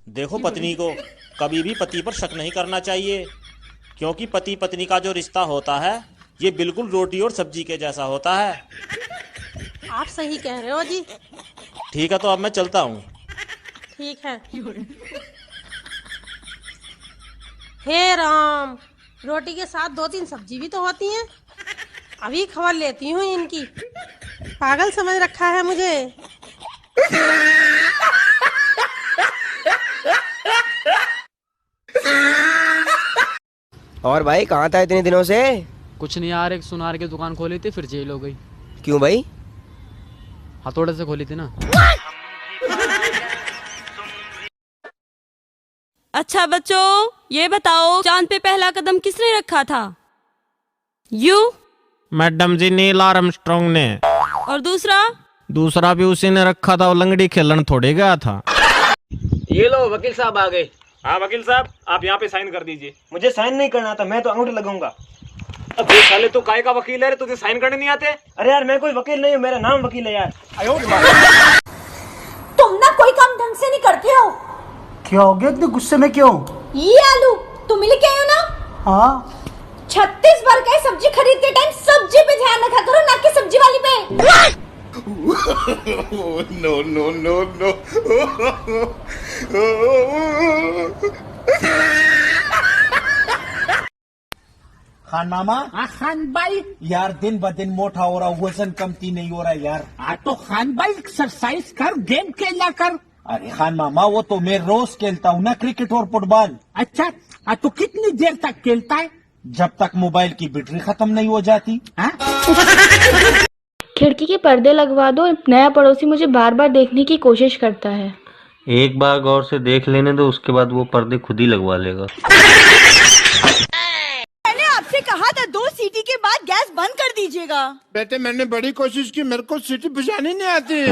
देखो, पत्नी को कभी भी पति पर शक नहीं करना चाहिए, क्योंकि पति पत्नी का जो रिश्ता होता है ये बिल्कुल रोटी और सब्जी के जैसा होता है। आप सही कह रहे हो जी। ठीक है, तो अब मैं चलता हूँ। ठीक है। हे राम, रोटी के साथ 2-3 सब्जी भी तो होती हैं। अभी खबर लेती हूँ इनकी। पागल समझ रखा है मुझे। और भाई कहाँ था इतने दिनों से? कुछ नहीं यार, एक सुनार की दुकान खोली थी, फिर जेल हो गई। क्यों भाई? हथौड़े से खोली थी ना। अच्छा बच्चों, ये बताओ चांद पे पहला कदम किसने रखा था? You? Madam ji, Neil Armstrong ने। और दूसरा? दूसरा भी उसी ने रखा था, वो लंगड़ी खेलन थोड़े गया था। ये लो, वकील साहब आ गए। हाँ वकील साहब, आप यहाँ पे साइन कर दीजिए। मुझे साइन नहीं करना था, मैं तो अंगूठे लगाऊंगा। अब साले तू काय का वकील है, तुझे साइन करने नहीं आते? अरे यार, मैं कोई वकील नहीं हूँ, मेरा नाम वकील है यार। तुम ना कोई काम ढंग से नहीं करते हो। क्या हो गया, इतने गुस्से में क्यों? ये आलू तुम ही लेके आए हो ना? हाँ। 36 बार का सब्जी खरीदते टाइम सब्जी पे ध्यान रखा करो, ना कि सब्जी वाली पे। No no no no. Khan मामा। खान भाई, यार दिन ब दिन मोटा हो रहा, वजन कमती नहीं हो रहा यार। तो खान भाई एक्सरसाइज कर, गेम खेला कर। अरे खान मामा, वो तो मैं रोज खेलता हूँ ना, क्रिकेट और फुटबॉल। अच्छा, तो कितनी देर तक खेलता है? जब तक मोबाइल की बैटरी खत्म नहीं हो जाती। खिड़की के पर्दे लगवा दो, नया पड़ोसी मुझे बार बार देखने की कोशिश करता है। एक बार गौर से देख लेने दो, उसके बाद वो पर्दे खुद ही लगवा लेगा। मैंने आपसे कहा था 2 सीटी के बाद गैस बंद कर दीजिएगा। बेटे, मैंने बड़ी कोशिश की, मेरे को सीटी बजानी नहीं आती।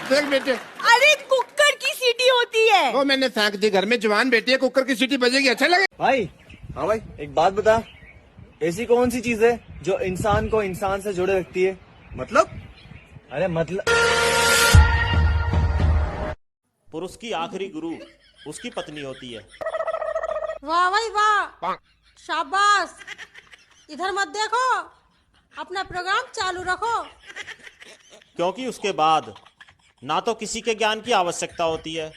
देख बेटे। अरे कुकर की सीटी होती है। वो मैंने फेंक दी, घर में जवान बेटी है, कुकर की सीटी बजेगी, अच्छा लगे? भाई, हाँ भाई, एक बात बता, ऐसी कौन सी चीज है जो इंसान को इंसान से जोड़े रखती है? मतलब? अरे मतलब पुरुष की आखिरी गुरु उसकी पत्नी होती है। वाह भाई वाह, शाबाश। इधर मत देखो, अपना प्रोग्राम चालू रखो। क्योंकि उसके बाद ना तो किसी के ज्ञान की आवश्यकता होती है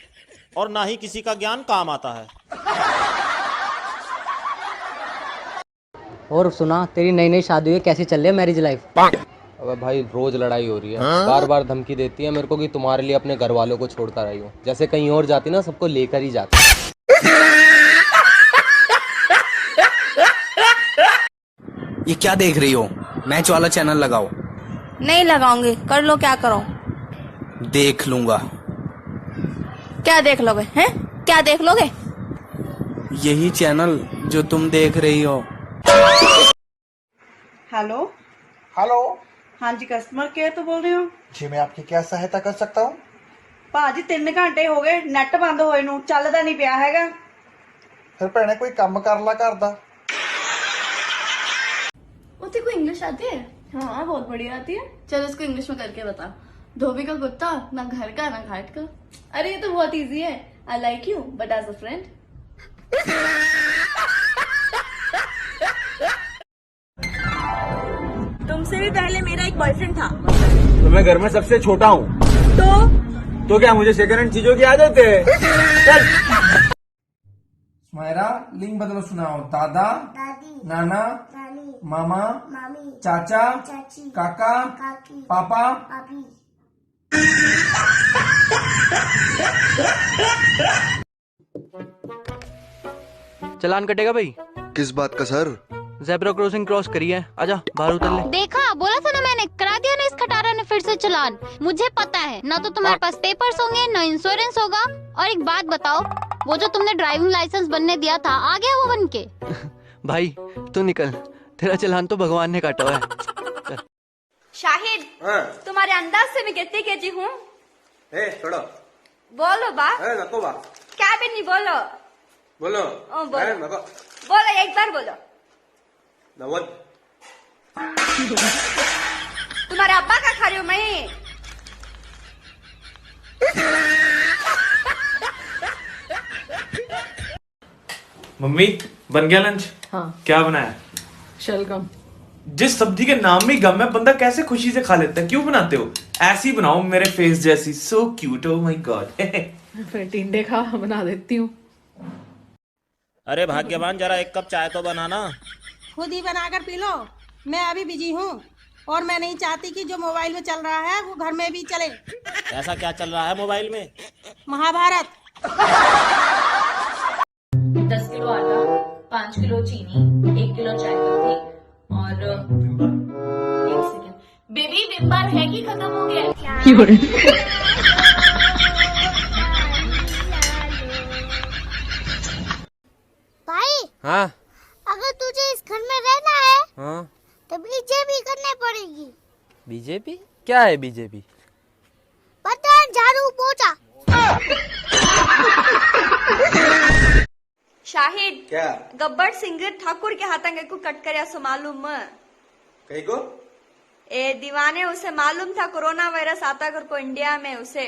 और ना ही किसी का ज्ञान काम आता है। और सुना, तेरी नई नई शादी हुई, कैसी चल रही है मैरिज लाइफ? अबे भाई, रोज लड़ाई हो रही है। बार बार धमकी देती है मेरे को कि तुम्हारे लिए अपने घर वालों को छोड़कर आई हूँ। जैसे कहीं और जाती ना, सबको लेकर ही जाती। ये क्या देख रही हो? मैच वाला चैनल लगाओ। नहीं लगाऊंगी, कर लो, क्या करो? देख लूंगा। क्या देख लोगे? हैं? क्या देख लोगे? यही चैनल जो तुम देख रही हो। हेलो हेलो हाँ जी, कस्टमर केयर तो बोल रहे हो जी, मैं आपकी क्या सहायता कर सकता हूँ? भाजी 3 घंटे हो गए नेट बंद होए नू, चलदा नहीं पिया हैगा। फिर भैने कोई काम कर ला घर दा। तेरे को इंग्लिश आती है? हाँ बहुत बढ़िया आती है। चल इसको इंग्लिश में करके बता। धोबी का कुत्ता, ना घर का ना घाट का। अरे ये तो बहुत इजी है। I like you but as a friend. तुमसे भी पहले मेरा एक बॉयफ्रेंड था। तो मैं घर में सबसे छोटा हूँ। तो क्या मुझे सेकंड हैंड चीजों की आदत है? मेरा लिंग बदलो सुनाओ। दादा, दादी, नाना, नानी, मामा, मामी, चाचा, चाची, काका, काकी, पापा, पापी। चलान कटेगा भाई। किस बात का सर? ज़ेब्रा क्रॉसिंग क्रॉस करी है, आजा बाहर उतर ले। देखा, बोला था ना मैंने, करा दिया ना इस खटारा ने फिर से चलान। मुझे पता है ना, तो तुम्हारे पास पेपर्स होंगे ना इंश्योरेंस होगा। और एक बात बताओ, वो जो तुमने ड्राइविंग लाइसेंस बनने दिया था, आ गया वो बन के? भाई तू निकल, तेरा चलान तो भगवान ने काटा हुआ है। शाहिद, तुम्हारे अंदाज से मैं कितनी केजी हूँ? छोड़ो। बोलो बा। नको बा। क्या भी नहीं बोलो। बोलो। बोलो, बोलो, एक बार बोलो। तुम्हारे अब्बा का खा रही हूँ मैं। मम्मी बन गया लंच? हाँ क्या बनाया? शलगम। जिस सब्जी के नाम में गम है बंदा कैसे खुशी से खा लेता है? क्यों बनाते हो? ऐसी बनाओ मेरे फेस जैसी, so cute, oh my God. फिर टिंडे खा, बना देती हूँ। अरे भाग्यवान, जरा एक कप चाय तो बनाना। खुद ही बनाकर पी लो, मैं अभी बिजी हूँ और मैं नहीं चाहती कि जो मोबाइल में चल रहा है वो घर में भी चले। ऐसा क्या चल रहा है मोबाइल में? महाभारत। 10 किलो आटा, 5 किलो चीनी, 1 किलो चाय पत्ती और 1 सेकेंड। बेबी विम बार है कि खत्म हो गया? भाई हाँ अगर तुझे इस घर में रहना है हाँ। तो बीजेपी करनी पड़ेगी। बीजेपी क्या है? बीजेपी पता है, झाड़ू पोछा। शाहिद, क्या गब्बर सिंह ठाकुर के हाथांगे को कट कर सो मालूम? कहीं को ए दीवाने, उसे मालूम था कोरोना वायरस आता कर को इंडिया में उसे।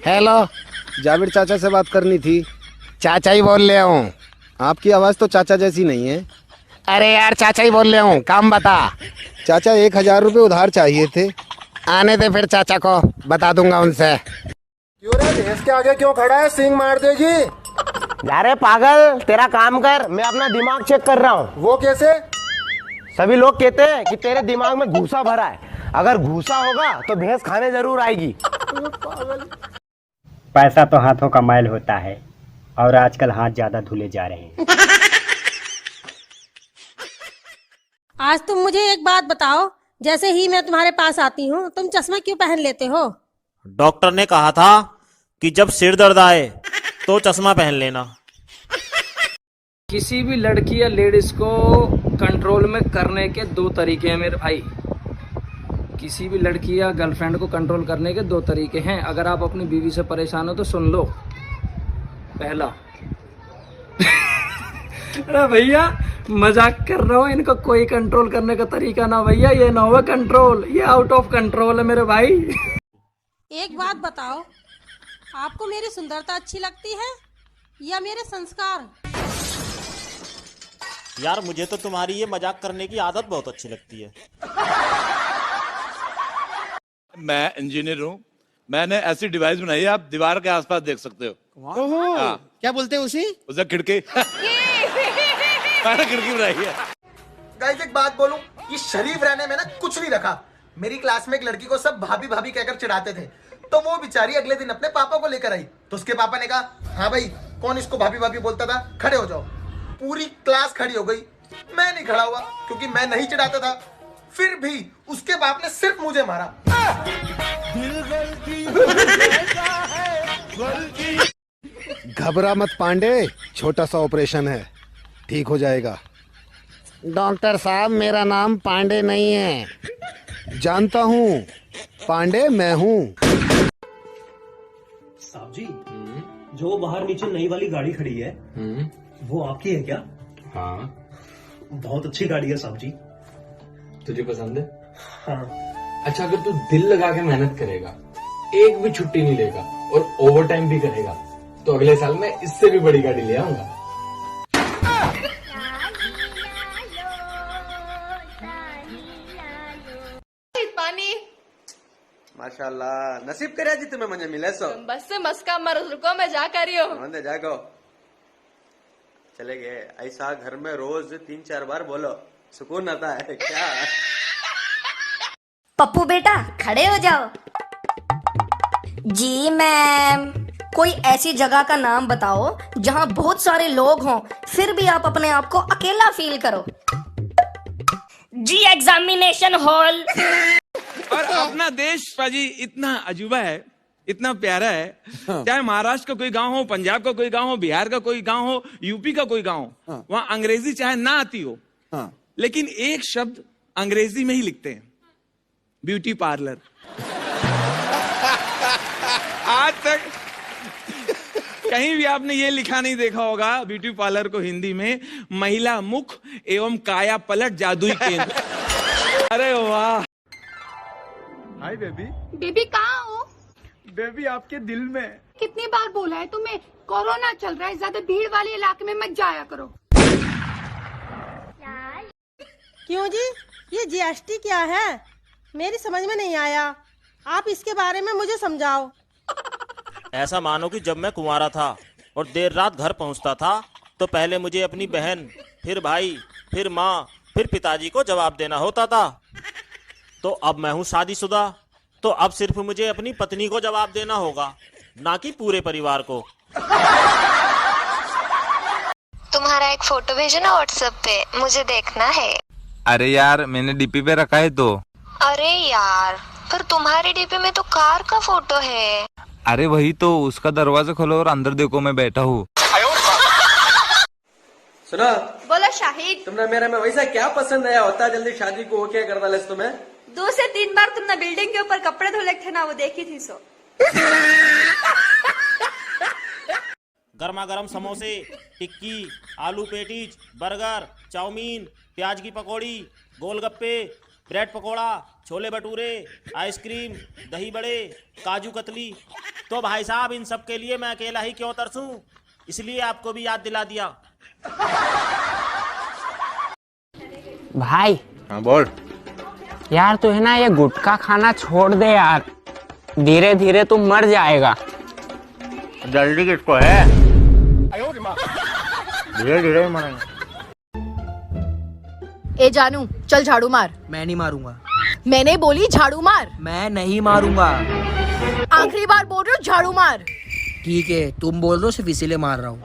हेलो, जाबिर चाचा से बात करनी थी। चाचा ही बोल रहा हूँ। आपकी आवाज तो चाचा जैसी नहीं है। अरे यार, चाचा ही बोल रहा हूँ, काम बता। चाचा 1000 रुपए उधार चाहिए थे। आने दे फिर चाचा को, बता दूंगा उनसे। क्यों रे, भैंस के आगे क्यों खड़ा है? सींग मार देगी। अरे पागल, तेरा काम कर, मैं अपना दिमाग चेक कर रहा हूँ। वो कैसे? सभी लोग कहते हैं कि तेरे दिमाग में घूसा भरा है। अगर घूसा होगा तो भैंस खाने जरूर आएगी। पैसा तो हाथों का मैल होता है और आजकल हाथ ज्यादा धुले जा रहे हैं। आज तुम मुझे एक बात बताओ, जैसे ही मैं तुम्हारे पास आती हूँ तुम चश्मा क्यों पहन लेते हो? डॉक्टर ने कहा था कि जब सिर दर्द आए तो चश्मा पहन लेना। किसी भी लड़की या लेडीज को कंट्रोल में करने के 2 तरीके हैं मेरे भाई। किसी भी लड़की या गर्लफ्रेंड को कंट्रोल करने के 2 तरीके हैं। अगर आप अपनी बीवी से परेशान हो तो सुन लो। पहला, अरे भैया मजाक कर रहा हूँ, इनको कोई कंट्रोल करने का तरीका ना भैया, ये ना हुआ कंट्रोल, ये आउट ऑफ कंट्रोल है मेरे भाई। एक बात बताओ, आपको मेरी सुंदरता अच्छी लगती है या मेरे संस्कार? यार, मुझे तो तुम्हारी ये मजाक करने की आदत बहुत अच्छी लगती है। मैं इंजीनियर हूँ। मैंने ऐसी डिवाइस बनाई है, आप दीवार के आसपास देख सकते हो। हाँ। क्या बोलते हैं उसे खिड़की। मैंने खिड़की बनाई है। गाइस एक बात बोलूं, ये शरीफ रहने में ना कुछ नहीं रखा। मेरी क्लास में एक लड़की को सब भाभी भाभी कहकर चिढ़ाते थे, तो वो बेचारी अगले दिन अपने पापा को लेकर आई। तो उसके पापा ने कहा, हाँ भाई, कौन इसको भाभी भाभी बोलता था, खड़े हो जाओ। पूरी क्लास खड़ी हो गई, मैं नहीं खड़ा हुआ क्योंकि मैं नहीं चिढ़ाता था। फिर भी उसके बाप ने सिर्फ मुझे मारा। घबरा मत पांडे, छोटा सा ऑपरेशन है, ठीक हो जाएगा। डॉक्टर साहब, मेरा नाम पांडे नहीं है। जानता हूँ, पांडे मैं हूँ। साहब जी, जो बाहर नीचे नई वाली गाड़ी खड़ी है वो आपकी है क्या? हाँ। बहुत अच्छी गाड़ी है साहब जी। तुझे पसंद है? हाँ। अच्छा, अगर तू दिल लगा के मेहनत करेगा, एक भी छुट्टी नहीं लेगा और ओवर टाइम भी करेगा, तो अगले साल मैं इससे भी बड़ी गाड़ी ले आऊंगा। पानी माशाल्लाह, नसीब करे जी तुम्हें मुझे मिले सो। बस से मस्का मर, रुको मैं जा कर रही हूँ। जागो, चले गए। ऐसा घर में रोज 3-4 बार बोलो, सुकून आता है क्या? पप्पू बेटा खड़े हो जाओ। जी मैम। कोई ऐसी जगह का नाम बताओ जहाँ बहुत सारे लोग हों फिर भी आप अपने आप को अकेला फील करो। जी एग्जामिनेशन हॉल। और अपना देश पाजी इतना अजूबा है, इतना प्यारा है। चाहे महाराष्ट्र का कोई गांव हो, पंजाब का कोई गांव हो, बिहार का कोई गांव हो, यूपी का कोई गांव हो, वहां अंग्रेजी चाहे ना आती हो, लेकिन एक शब्द अंग्रेजी में ही लिखते हैं, ब्यूटी पार्लर। आज तक कहीं भी आपने ये लिखा नहीं देखा होगा ब्यूटी पार्लर को हिंदी में, महिला मुख एवं काया पलट जादुई केंद्र। अरे वाह। Hi baby. बेबी कहाँ हो? बेबी आपके दिल में। कितनी बार बोला है तुम्हें, कोरोना चल रहा है, ज्यादा भीड़ वाले इलाके में मत जाया करो। क्यों जी, ये जीएसटी क्या है? मेरी समझ में नहीं आया, आप इसके बारे में मुझे समझाओ। ऐसा मानो कि जब मैं कुंवारा था और देर रात घर पहुंचता था तो पहले मुझे अपनी बहन, फिर भाई, फिर माँ, फिर पिताजी को जवाब देना होता था। तो अब मैं हूँ शादीशुदा, तो अब सिर्फ मुझे अपनी पत्नी को जवाब देना होगा, ना कि पूरे परिवार को। तुम्हारा एक फोटो भेजो ना व्हाट्सएप पे, मुझे देखना है। अरे यार मैंने डीपी पे रखा है तो। अरे यार, पर तुम्हारे डीपी में तो कार का फोटो है। अरे वही तो, उसका दरवाजा खोलो और अंदर देखो मैं बैठा हूँ। सुना, बोलो शाहिद, तुमने मेरे में वैसा क्या पसंद आया होता जल्दी शादी को ओके कर डाले तुम्हें? 2 से 3 बार तुमने बिल्डिंग के ऊपर कपड़े धोले थे ना, वो देखी थी सो। गर्मा गर्म समोसे, टिक्की, आलू पेटीज, बर्गर, चाउमीन, प्याज की पकौड़ी, गोलगप्पे, ब्रेड पकोड़ा, छोले भटूरे, आइसक्रीम, दही बड़े, काजू कतली। तो भाई साहब, इन सब के लिए मैं अकेला ही क्यों तरसूं, इसलिए आपको भी याद दिला दिया। भाई। हाँ बोल। यार तू है ना, ये गुटखा खाना छोड़ दे यार, धीरे धीरे तू मर जाएगा। जल्दी किसको है, धीरे धीरे मरेंगे। ए जानू, चल झाड़ू मार। मैं नहीं मारूंगा। मैंने बोली झाड़ू मार। मैं नहीं मारूंगा। आखिरी बार बोल रही हूँ, झाड़ू मार। ठीक है, तुम बोल रहे हो, सिर्फ इसीलिए मार रहा हूँ।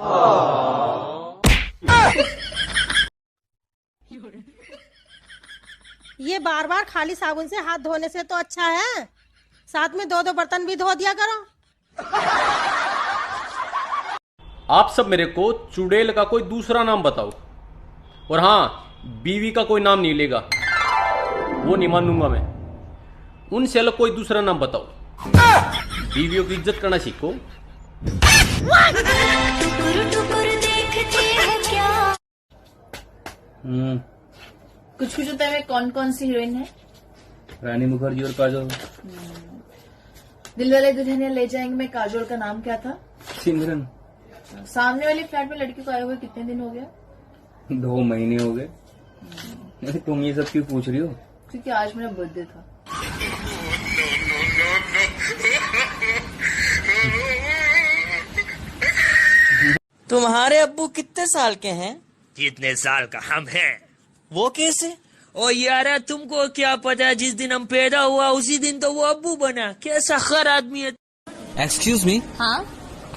ये बार बार खाली साबुन से हाथ धोने से तो अच्छा है साथ में 2-2 बर्तन भी धो दिया करो। आप सब मेरे को चुड़ैल का कोई दूसरा नाम बताओ, और हाँ, बीवी का कोई नाम नहीं लेगा, वो नहीं मानूंगा मैं। उनसे अलग कोई दूसरा नाम बताओ। बीवियों की इज्जत करना सीखो। कुछ कुछ होता है में कौन कौन सी हीरोइन है? रानी मुखर्जी और काजोल। दिलवाले दुल्हनिया ले जाएंगे में काजोल का नाम क्या था? सिमरन। सामने वाली फ्लैट में लड़की को आए हुए कितने दिन हो गया? 2 महीने हो गए। तुम ये सब क्यों पूछ रही हो? क्योंकि आज मेरा बर्थडे था। तुम्हारे अब्बू कितने साल के हैं? कितने साल का हम हैं? वो कैसे? ओ यार, तुमको क्या पता, जिस दिन हम पैदा हुआ उसी दिन तो वो अब्बू बना। कैसा खर आदमी है। Excuse me. हाँ,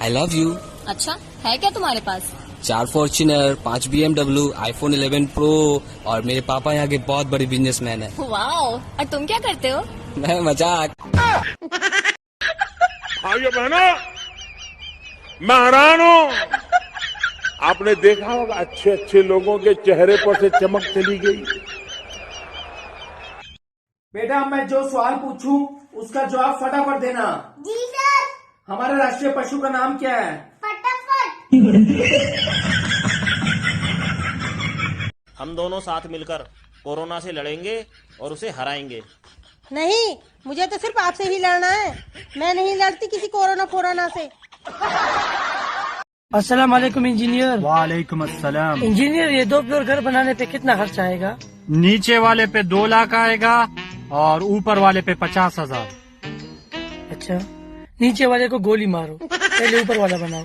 आई लव यू। अच्छा है क्या तुम्हारे पास? 4 फॉर्च्यूनर, 5 BMW, iPhone 11 Pro, और मेरे पापा यहाँ के बहुत बड़े बिजनेसमैन है। वाओ, और तुम क्या करते हो? मैं मजाक। भाइयों बहनों, मैं हैरान हूँ। आपने देखा होगा अच्छे अच्छे लोगों के चेहरे पर से चमक चली गई। बेटा, मैं जो सवाल पूछूं उसका जवाब फटाफट देना। जी सर। हमारे राष्ट्रीय पशु का नाम क्या है? फटाफट। हम दोनों साथ मिलकर कोरोना से लड़ेंगे और उसे हराएंगे। नहीं, मुझे तो सिर्फ आपसे ही लड़ना है, मैं नहीं लड़ती किसी कोरोना से। अस्सलाम वालेकुम इंजीनियर। वालेकुम अस्सलाम। इंजीनियर, ये 2 फ्लोर घर बनाने पे कितना खर्च आएगा? नीचे वाले पे 2 लाख आएगा और ऊपर वाले पे 50,000। अच्छा, नीचे वाले को गोली मारो, पहले ऊपर वाला बनाओ।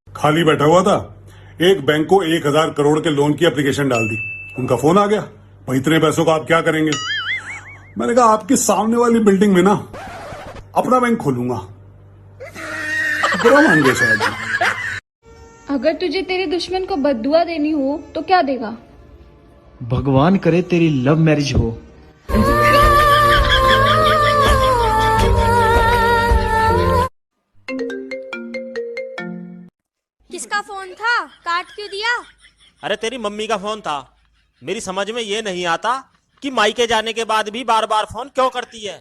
खाली बैठा हुआ था, एक बैंक को 1,000 करोड़ के लोन की एप्लीकेशन डाल दी। उनका फोन आ गया, भाई इतने पैसों का आप क्या करेंगे? मैंने कहा आपके सामने वाली बिल्डिंग में ना अपना बैंक खोलूंगा। बुरा मान गए शायद। अगर तुझे तेरे दुश्मन को बद्दुआ देनी हो तो क्या देगा? भगवान करे तेरी लव मैरिज हो। किसका फोन था? काट क्यों दिया? अरे तेरी मम्मी का फोन था। मेरी समझ में ये नहीं आता कि मायके जाने के बाद भी बार बार फोन क्यों करती है।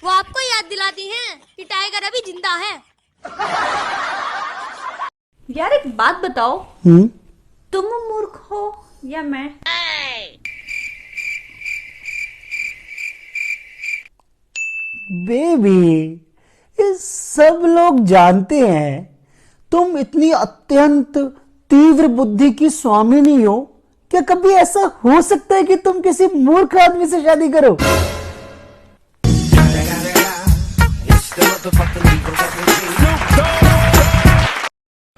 वो आपको याद दिलाती हैं कि टाइगर अभी जिंदा है। यार एक बात बताओ, तुम मूर्ख हो या मैं? बेबी, ये सब लोग जानते हैं तुम इतनी अत्यंत तीव्र बुद्धि की स्वामिनी हो, क्या कभी ऐसा हो सकता है कि तुम किसी मूर्ख आदमी से शादी करो?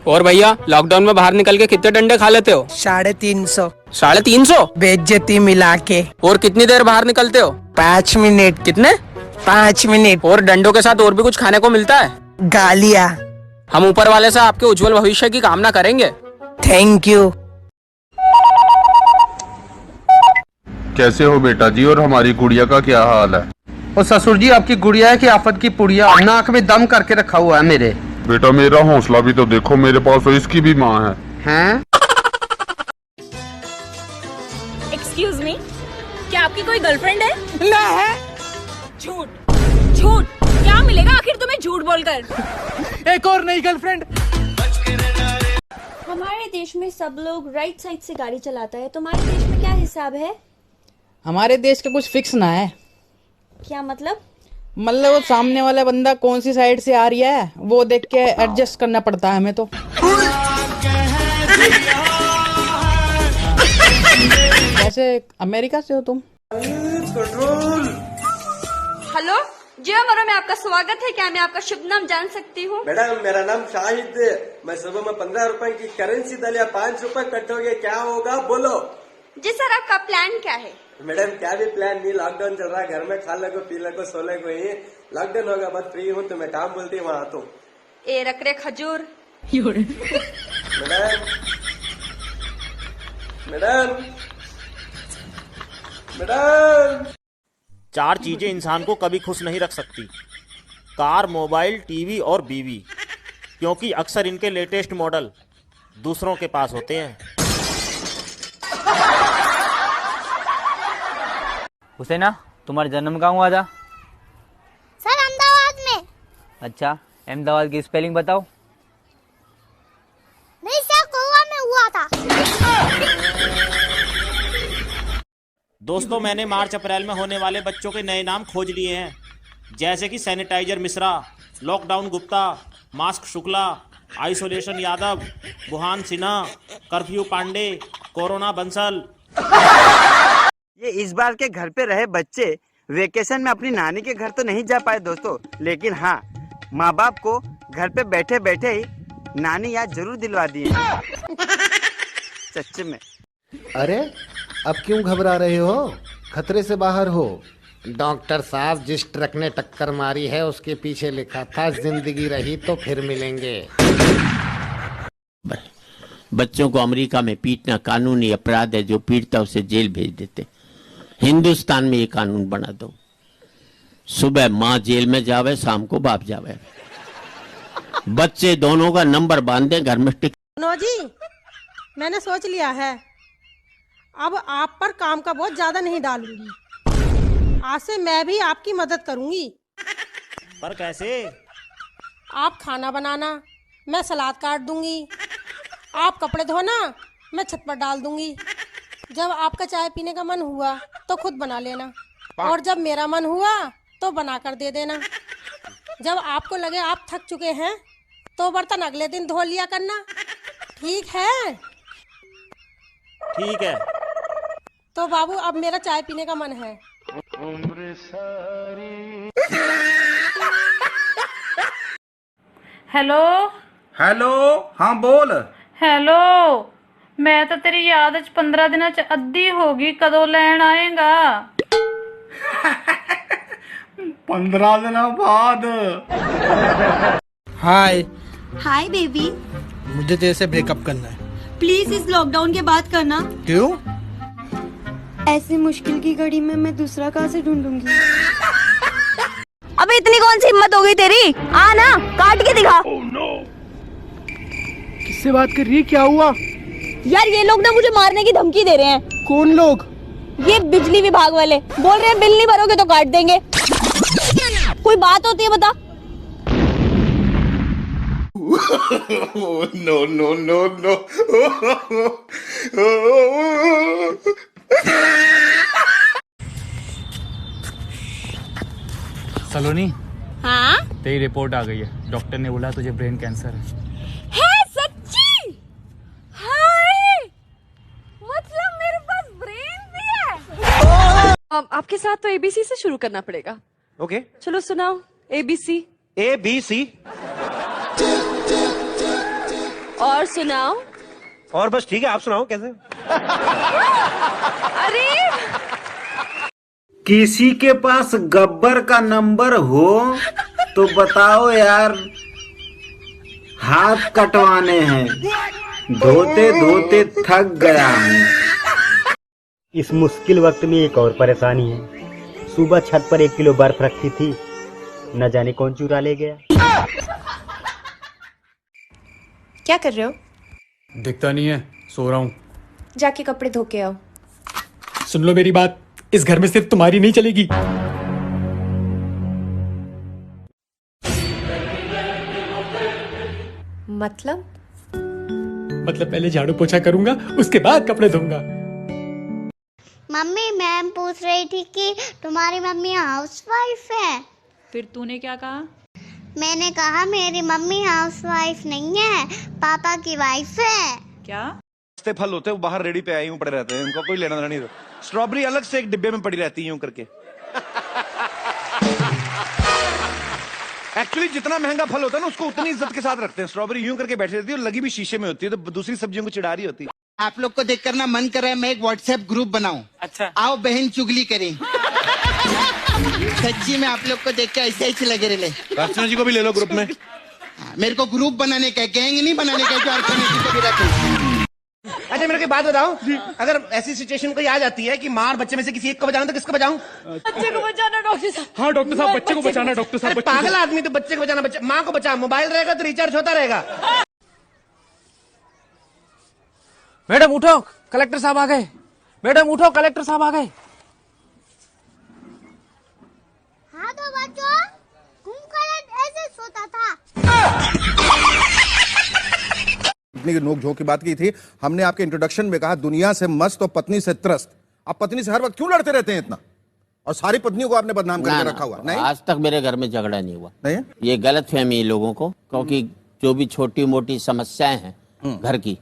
और भैया लॉकडाउन में बाहर निकल के कितने डंडे खा लेते हो? 350। 350? बेइज्जती मिला के। और कितनी देर बाहर निकलते हो? 5 मिनट। कितने? 5 मिनट। और डंडों के साथ और भी कुछ खाने को मिलता है? गालियाँ। हम ऊपर वाले से आपके उज्जवल भविष्य की कामना करेंगे। Thank you. कैसे हो बेटा जी, और हमारी गुड़िया का क्या हाल है? और ससुर जी आपकी गुड़िया है कि आफत की पुड़िया, नाक में दम करके रखा हुआ है मेरे। बेटा मेरा हौसला भी तो देखो, मेरे पास तो इसकी भी माँ है। हैं? एक्सक्यूज मी, क्या आपकी कोई गर्लफ्रेंड है? ना है। झूठ झूठ, क्या मिलेगा आखिर तुम्हें झूठ बोलकर? एक और नई गर्लफ्रेंड। हमारे देश में सब लोग राइट साइड से गाड़ी चलाता है, तुम्हारे देश में क्या हिसाब है? हमारे देश का कुछ फिक्स ना है। क्या मतलब? मतलब वो सामने वाला बंदा कौन सी साइड से आ रही है वो देख के एडजस्ट करना पड़ता है हमें तो। वैसे अमेरिका से हो तुम? हेलो जी हमारा में आपका स्वागत है, क्या मैं आपका शुभ नाम जान सकती हूँ? मैडम मेरा नाम शाहिद है, मैं सुबह में 15 रुपए की करेंसी डालिया 5 रुपए कट हो गए, क्या होगा बोलो? जी सर, आपका प्लान क्या है? मैडम क्या भी प्लान नहीं, लॉकडाउन चल रहा है, घर में खा लगो पी लगो सो लगो, ही लॉकडाउन होगा बस फ्री हूँ तो मैं काम बोलती हूँ वहाँ तो। ए रकरे खजूर। मैडम मैडम मैडम 4 चीजें इंसान को कभी खुश नहीं रख सकती: कार, मोबाइल, टीवी और बीवी, क्योंकि अक्सर इनके लेटेस्ट मॉडल दूसरों के पास होते हैं। हुसैना, तुम्हारा जन्म कहाँ हुआ था? सर अहमदाबाद में। अच्छा, अहमदाबाद की स्पेलिंग बताओ। नहीं सर, गोवा में हुआ था। दोस्तों, मैंने मार्च अप्रैल में होने वाले बच्चों के नए नाम खोज लिए हैं, जैसे कि sanitiser Mishra, lockdown Gupta, mask Shukla, isolation Yadav, Wuhan Sinha, curfew Pandey, corona Bansal. ये इस बार के घर पे रहे बच्चे वेकेशन में अपनी नानी के घर तो नहीं जा पाए दोस्तों, लेकिन हाँ माँ बाप को घर पे बैठे बैठे ही नानी याद जरूर दिलवा दी है। सच में। अरे अब क्यों घबरा रहे हो? खतरे से बाहर हो। डॉक्टर साहब, जिस ट्रक ने टक्कर मारी है उसके पीछे लिखा था जिंदगी रही तो फिर मिलेंगे। बच्चों को अमेरिका में पीटना कानूनी अपराध है, जो पीटता उसे जेल भेज देते। हिंदुस्तान में ये कानून बना दो, सुबह माँ जेल में जावे, शाम को बाप जावे, बच्चे दोनों का नंबर बांध दे, घर में टिक। नो जी, मैंने सोच लिया है, अब आप पर काम का बोझ ज्यादा नहीं डालूंगी। आज से मैं भी आपकी मदद करूंगी। पर कैसे? आप खाना बनाना, मैं सलाद काट दूंगी। आप कपड़े धोना, मैं छत पर डाल दूंगी। जब आपका चाय पीने का मन हुआ तो खुद बना लेना, और जब मेरा मन हुआ तो बना कर दे देना। जब आपको लगे आप थक चुके हैं तो बर्तन अगले दिन धो लिया करना, ठीक है? ठीक है। तो बाबू, अब मेरा चाय पीने का मन है। हेलो हेलो, हाँ बोल। हेलो, मैं तो तेरी याद 15 दिन अद्धी होगी, कदों लैन आएगा? 15 दिन बाद। हाय। हाय बेबी, मुझे तेरे से ब्रेकअप करना है। प्लीज इस लॉकडाउन के बाद करना। क्यों? ऐसी मुश्किल की घड़ी में मैं दूसरा कहाँ से ढूंढूंगी? अबे इतनी कौन सी हिम्मत हो गई तेरी? आ ना, काट के दिखा। किससे बात कर रही है? क्या हुआ? यार ये लोग ना मुझे मारने की धमकी दे रहे हैं। कौन लोग? ये बिजली विभाग वाले बोल रहे हैं बिल नहीं भरोगे तो काट देंगे। कोई बात होती है बता? No no no no. Saloni, हाँ तेरी रिपोर्ट आ गई है, डॉक्टर ने बोला तुझे ब्रेन कैंसर है। सच्ची? हाय, मतलब मेरे पास ब्रेन भी है। आपके साथ तो एबीसी से शुरू करना पड़ेगा। ओके चलो सुनाओ एबीसी। ABC और सुनाओ। और बस ठीक है, आप सुनाओ कैसे। अरे किसी के पास गब्बर का नंबर हो तो बताओ यार, हाथ कटवाने हैं, धोते धोते थक गया हूँ। इस मुश्किल वक्त में एक और परेशानी है। सुबह छत पर 1 किलो बर्फ रखी थी, न जाने कौन चुरा ले गया। क्या कर रहे हो? दिखता नहीं है, सो रहा हूँ। जाके कपड़े धो के आओ। सुन लो मेरी बात, इस घर में सिर्फ तुम्हारी नहीं चलेगी। मतलब पहले झाड़ू पोछा करूंगा, उसके बाद कपड़े धोऊंगा। मम्मी मैम पूछ रही थी कि तुम्हारी मम्मी हाउसवाइफ है। फिर तूने क्या कहा? मैंने कहा मेरी मम्मी हाउसवाइफ नहीं है, पापा की वाइफ है। क्या? फल होते हैं वो बाहर रेडी पे आए यूं पड़े रहते हैं, उनका कोई लेना देना नहीं। स्ट्रॉबेरी अलग से एक डिब्बे में पड़ी रहती है यूं करके। एक्चुअली जितना महंगा फल होता है ना उसको उतनी इज्जत के साथ रखते हैं। स्ट्रॉबेरी यूं करके बैठी रहती है और लगी भी शीशे में होती है, तो दूसरी सब्जियों को चिढ़ा रही होती है। आप लोग को देख कर ना मन कर रहा है मैं एक व्हाट्सएप ग्रुप बनाऊं। अच्छा, आओ बहन चुगली करें। सच्ची में आप लोग को देख के ऐसे ही लगे रहे। राष्ट्र जी को भी ले लो ग्रुप में। मेरे को ग्रुप बनाने का, गैंग नहीं बनाने का, जो अर्चना जी को भी रखें। अच्छा मेरे को बात बताओ, अगर ऐसी सिचुएशन कोई आ जाती है कि माँ और बच्चे में से किसी एक को बचाना तो किसको बचाऊं? बच्चे को बचाना डॉक्टर साहब। हाँ डॉक्टर साहब, बच्चे को बचाना डॉक्टर साहब। पागल आदमी, तो बच्चे को बचाना, बच्चे माँ को बचा, मोबाइल रहेगा तो रिचार्ज होता रहेगा। मैडम उठो, कलेक्टर साहब आ गए। मैडम उठो, कलेक्टर साहब आ गए। हाँ तो बच्चों, कुंभकर्ण ऐसे सोता था। पत्नी की नोक-झोंक की बात की थी हमने, आपके इंट्रोडक्शन में कहा दुनिया से मस्त और पत्नी से त्रस्त। आप पत्नी से हर वक्त क्यों लड़ते रहते हैं इतना, और सारी पत्नियों को आपने बदनाम करके रखा हुआ? नहीं, आज तक मेरे घर में झगड़ा नहीं हुआ। नहीं, ये गलत फहमी है लोगों को, क्योंकि जो भी छोटी मोटी समस्याएं हैं घर की,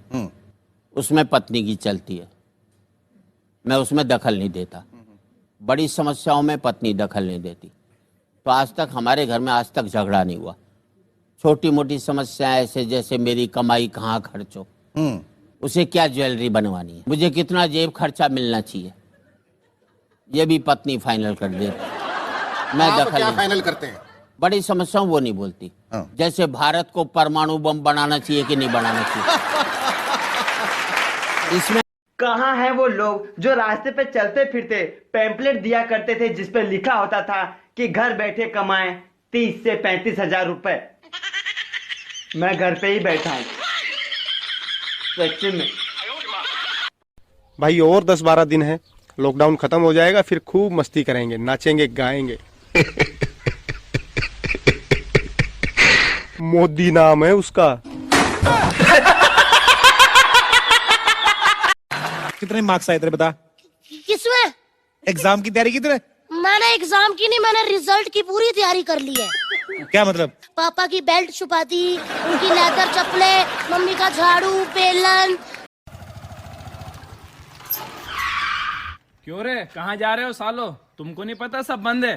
उसमें पत्नी की चलती है, मैं उसमें दखल नहीं देता। बड़ी समस्याओं में पत्नी दखल नहीं देती। तो आज तक हमारे घर में आज तक झगड़ा नहीं हुआ। छोटी मोटी समस्याएं ऐसे जैसे मेरी कमाई कहाँ खर्च हो, उसे क्या ज्वेलरी बनवानी है, मुझे कितना जेब खर्चा मिलना चाहिए, ये भी पत्नी फाइनल कर देती। मैं दखल क्या नहीं। फाइनल करते हैं? बड़ी समस्याओं वो नहीं बोलती। जैसे भारत को परमाणु बम बनाना चाहिए कि नहीं बनाना चाहिए, इसमें कहाँ है वो लोग जो रास्ते पे चलते फिरते पैम्पलेट दिया करते थे जिसपे लिखा होता था कि घर बैठे कमाएं 30 से 35 हजार रुपए। मैं घर पे ही बैठा हूँ सच्ची में। भाई और 10-12 दिन है, लॉकडाउन खत्म हो जाएगा, फिर खूब मस्ती करेंगे, नाचेंगे गाएंगे। मोदी नाम है उसका। कितने मार्क्स आए तेरे बता? किसमें? एग्जाम की तैयारी की तूने? मैंने एग्जाम की नहीं, मैंने रिजल्ट की पूरी तैयारी कर ली है। क्या मतलब? पापा की बेल्ट छुपा दी, उनकी लेदर चप्पले, मम्मी का झाड़ू, बेलन। क्यों रे, कहाँ जा रहे हो सालो? तुमको नहीं पता सब बंद है?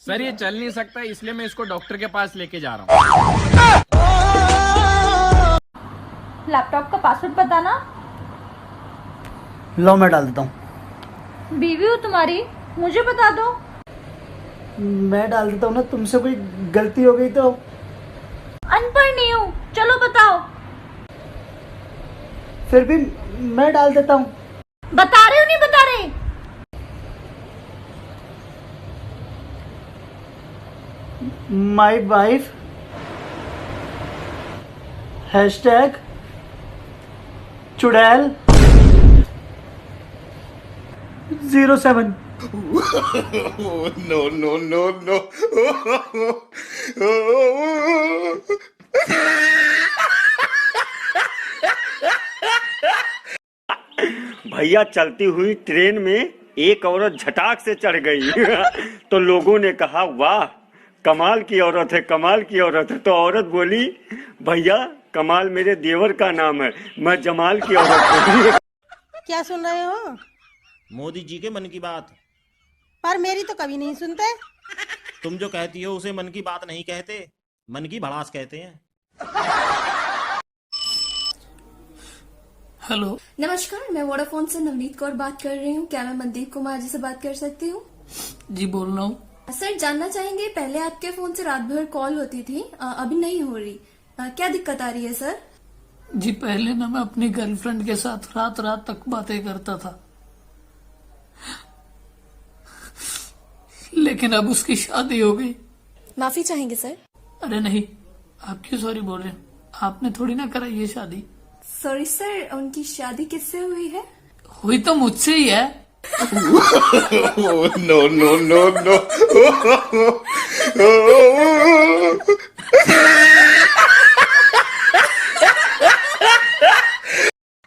सर ये चल नहीं सकता, इसलिए मैं इसको डॉक्टर के पास लेके जा रहा हूँ। लैपटॉप का पासवर्ड बताना। लो मैं डाल देता हूँ। बीवी हो तुम्हारी, मुझे बता दो। मैं डाल देता हूँ ना, तुमसे कोई गलती हो गई तो। अनपढ़ नहीं हूँ, चलो बताओ। फिर भी मैं डाल देता हूँ। बता रहे हो नहीं बता रहे? माई वाइफ हैशटैग चुड़ैल 07। No no no no. भैया चलती हुई ट्रेन में एक औरत झटाक से चढ़ गई तो लोगों ने कहा वाह कमाल की औरत है, कमाल की औरत है। तो औरत बोली, भैया कमाल मेरे देवर का नाम है, मैं जमाल की औरत बोली। क्या सुन रहे हो? मोदी जी के मन की बात। पर मेरी तो कभी नहीं सुनते। तुम जो कहती हो उसे मन की बात नहीं कहते, मन की भड़ास कहते हैं। हेलो, नमस्कार, मैं वोडाफोन से नवनीत कौर बात कर रही हूँ। क्या मैं मनदीप कुमार जी से बात कर सकती हूँ? जी बोल रहा हूँ। सर, जानना चाहेंगे, पहले आपके फोन से रात भर कॉल होती थी, अभी नहीं हो रही, क्या दिक्कत आ रही है सर? जी पहले ना मैं अपनी गर्लफ्रेंड के साथ रात रात तक बातें करता था, लेकिन अब उसकी शादी हो गई। माफी चाहेंगे सर? अरे नहीं, आप क्यों सॉरी बोल रहे हैं? आपने थोड़ी ना कराई ये शादी। सॉरी सर, उनकी शादी किससे हुई है? हुई तो मुझसे ही है। No no no no.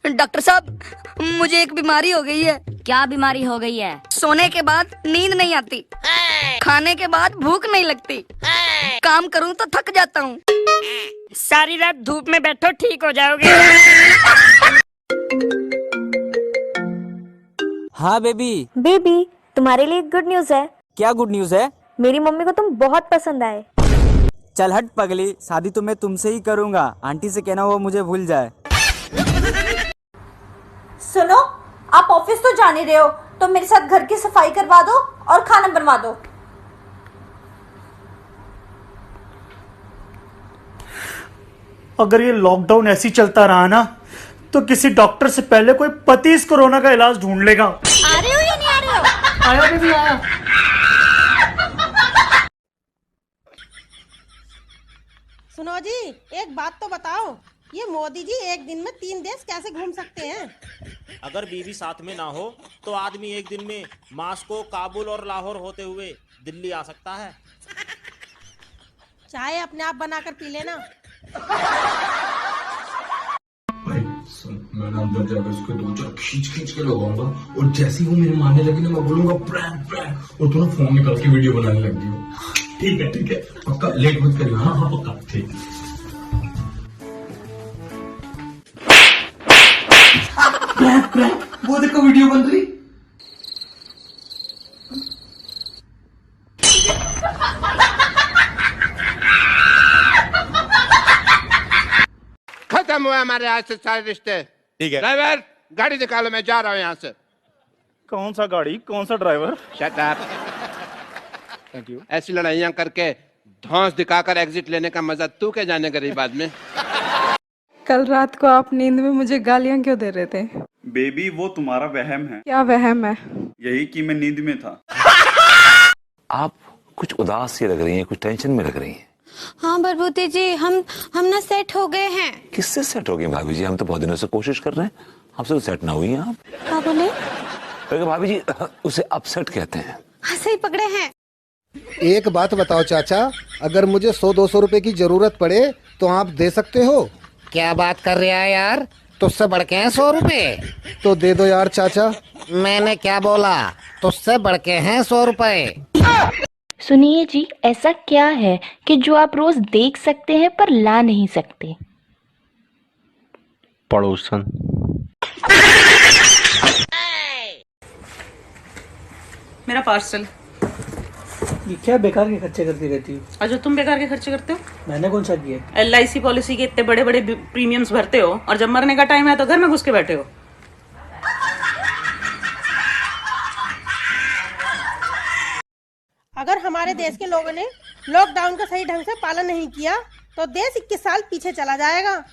Doctor साहब, मुझे एक बीमारी हो गई है। क्या बीमारी हो गई है? सोने के बाद नींद नहीं आती, खाने के बाद भूख नहीं लगती, काम करूं तो थक जाता हूं। सारी रात धूप में बैठो, ठीक हो जाओगे। हाँ बेबी। बेबी, तुम्हारे लिए गुड न्यूज है। क्या गुड न्यूज है? मेरी मम्मी को तुम बहुत पसंद आए। चल हट पगली, शादी तो मैं तुमसे ही करूंगा। आंटी से कहना वो मुझे भूल जाए। सुनो, आप ऑफिस तो जाने रहे हो, तो मेरे साथ घर की सफाई करवा दो और खाना बनवा दो। अगर ये लॉकडाउन ऐसी चलता रहा ना, तो किसी डॉक्टर से पहले कोई पति इस कोरोना का इलाज ढूंढ लेगा। आ रहे हो या नहीं आ रहे हो? आया बेबी, आया। सुनो जी, एक बात तो बताओ, ये मोदी जी एक दिन में 3 देश कैसे घूम सकते हैं? अगर बीवी साथ में ना हो तो आदमी एक दिन में मास्को, काबुल और लाहौर होते हुए दिल्ली आ सकता है। चाय अपने आप बनाकर पी लेना। मैं अंदर जाकर उसको 2 चार खींच के लगाऊंगा, और जैसे ही वो मेरे मारने लगी ना, मैं बोलूंगा प्रैंक प्रैंक, और तू ना फोन निकाल के वीडियो बनाने लग गई। ठीक है, पक्का लेट मत करियो। हाँ पक्का, ठीक। प्रैंक, वो देखो वीडियो बन रही। खत्म हुआ हमारे आज से सारे रिश्ते। ठीक है ड्राइवर, गाड़ी निकालो, मैं जा रहा हूँ यहाँ से। कौन सा गाड़ी, कौन सा driver? Shut up. Thank you. ऐसी लड़ाइयाँ करके धौंस दिखाकर एग्जिट लेने का मजा तू क्या जाने गरीब आदमी। कल रात को आप नींद में मुझे गालियां क्यों दे रहे थे? बेबी, वो तुम्हारा वहम है। क्या वहम है? यही कि मैं नींद में था। आप कुछ उदास सी लग रही हैं, कुछ टेंशन में लग रही हैं। हाँ बरबूती जी, हम ना सेट हो गए हैं। किससे सेट हो गई भाभी जी? हम तो बहुत दिनों से कोशिश कर रहे हैं, हमसे तो सेट ना हुई हैं आप। क्या बोले? भाभी जी, उसे अपसेट कहते हैं। हाँ, सही पकड़े हैं। एक बात बताओ चाचा, अगर मुझे 100-200 रुपए की जरूरत पड़े तो आप दे सकते हो? क्या बात कर रहा है यार, तुझसे बढ़ के हैं 100 रुपए? तो दे दो यार चाचा। मैंने क्या बोला? तुझसे बढ़ के हैं 100 रुपए। सुनिए जी, ऐसा क्या है कि जो आप रोज देख सकते हैं पर ला नहीं सकते? पड़ोसन। मेरा पार्सल। ये क्या बेकार के खर्चे करती रहती हो? अच्छा, तुम बेकार के खर्चे करते हो? मैंने कौन सा किया? LIC पॉलिसी के इतने बड़े बड़े प्रीमियम्स भरते हो, और जब मरने का टाइम है तो घर में घुस के बैठे हो। अगर हमारे देश के लोगों ने लॉकडाउन का सही ढंग से पालन नहीं किया तो देश 21 साल पीछे चला जाएगा।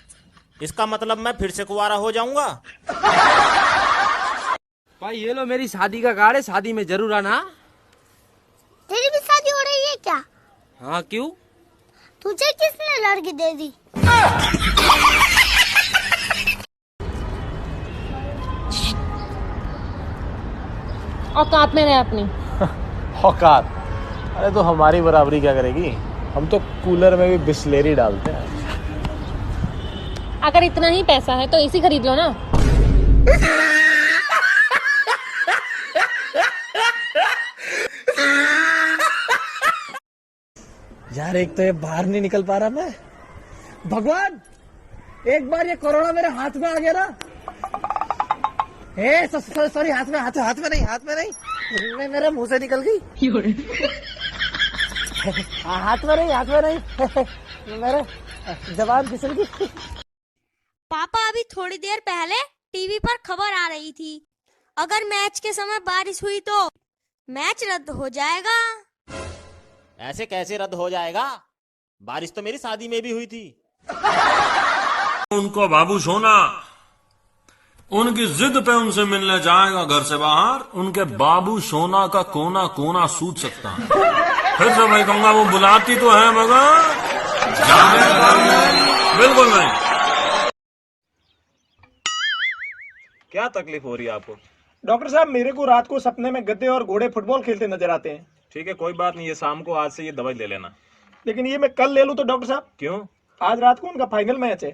इसका मतलब मैं फिर से कुंवारा हो जाऊंगा। भाई ये लो मेरी शादी का कार्ड है, शादी में जरूर आना। तेरी भी शादी हो रही है क्या? हाँ, क्यों? तुझे किसने लड़की दे दी? औकात में रहे अपनी। औकात? अरे तो हमारी बराबरी क्या करेगी? हम तो कूलर में भी बिस्लेरी डालते हैं। अगर इतना ही पैसा है तो एसी खरीद लो ना। यार एक तो ये बाहर नहीं निकल पा रहा मैं। भगवान, एक बार ये कोरोना मेरे हाथ में आ गया ना। सॉरी, हाथ में नहीं, मेरे मुंह से निकल गई। हाथ में नहीं मेरे जबान फिसल गई। पापा, अभी थोड़ी देर पहले टीवी पर खबर आ रही थी, अगर मैच के समय बारिश हुई तो मैच रद्द हो जाएगा। ऐसे कैसे रद्द हो जाएगा? बारिश तो मेरी शादी में भी हुई थी। उनको बाबू सोना, उनकी जिद पे उनसे मिलने जाएगा घर से बाहर, उनके बाबू सोना का कोना कोना सूझ सकता है। फिर से भाई कहूंगा, वो बुलाती तो है मगर बिल्कुल नहीं। क्या तकलीफ हो रही है आपको? डॉक्टर साहब, मेरे को रात को सपने में गधे और घोड़े फुटबॉल खेलते नजर आते हैं। ठीक है, कोई बात नहीं, ये शाम को आज से ये दवाई ले लेना। लेकिन ये मैं कल ले लूं तो डॉक्टर साहब? क्यों? आज रात को उनका फाइनल मैच है।